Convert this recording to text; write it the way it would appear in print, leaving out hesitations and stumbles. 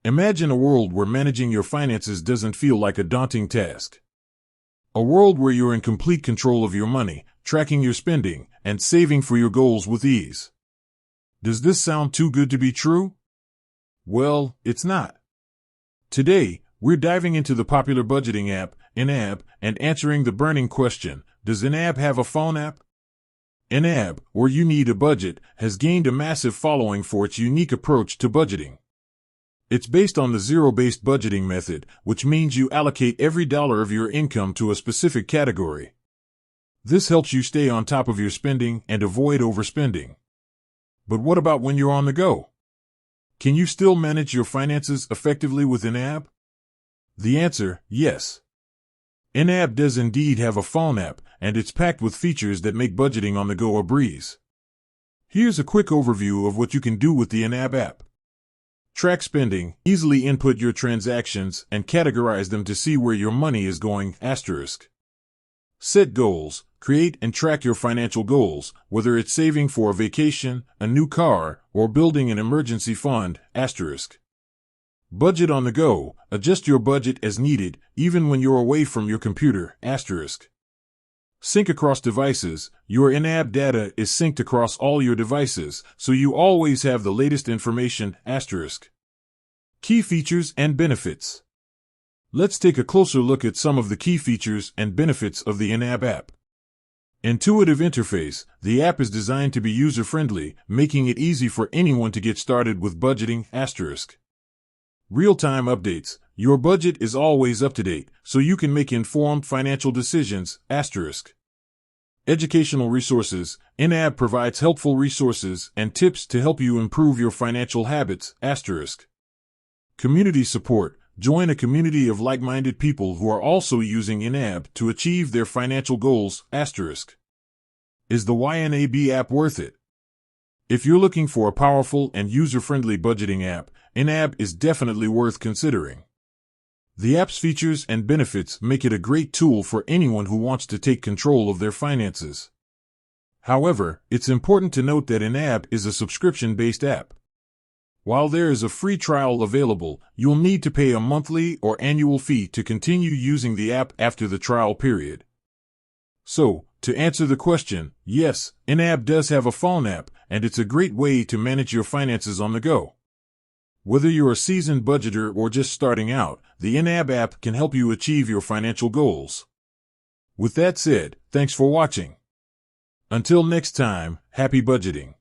Imagine a world where managing your finances doesn't feel like a daunting task. A world where you're in complete control of your money, tracking your spending, and saving for your goals with ease. Does this sound too good to be true? Well, it's not. Today, we're diving into the popular budgeting app, YNAB, and answering the burning question, does YNAB have a phone app? YNAB, or You Need a Budget, has gained a massive following for its unique approach to budgeting. It's based on the zero-based budgeting method, which means you allocate every dollar of your income to a specific category. This helps you stay on top of your spending and avoid overspending. But what about when you're on the go? Can you still manage your finances effectively with YNAB? The answer, yes. YNAB does indeed have a phone app, and it's packed with features that make budgeting on the go a breeze. Here's a quick overview of what you can do with the YNAB app. Track spending, easily input your transactions, and categorize them to see where your money is going, asterisk. Set goals, create and track your financial goals, whether it's saving for a vacation, a new car, or building an emergency fund, asterisk. Budget on the go, adjust your budget as needed, even when you're away from your computer, asterisk. Sync across devices, your YNAB data is synced across all your devices, so you always have the latest information, asterisk. Key features and benefits. Let's take a closer look at some of the key features and benefits of the YNAB app. Intuitive interface, the app is designed to be user-friendly, making it easy for anyone to get started with budgeting, asterisk. Real-time updates, your budget is always up to date, so you can make informed financial decisions, asterisk. Educational resources, YNAB provides helpful resources and tips to help you improve your financial habits, asterisk. Community support, join a community of like-minded people who are also using YNAB to achieve their financial goals, asterisk. Is the YNAB app worth it? If you're looking for a powerful and user-friendly budgeting app, YNAB is definitely worth considering. The app's features and benefits make it a great tool for anyone who wants to take control of their finances. However, it's important to note that YNAB is a subscription-based app. While there is a free trial available, you'll need to pay a monthly or annual fee to continue using the app after the trial period. So, to answer the question, yes, YNAB does have a phone app, and it's a great way to manage your finances on the go. Whether you're a seasoned budgeter or just starting out, the YNAB app can help you achieve your financial goals. With that said, thanks for watching. Until next time, happy budgeting.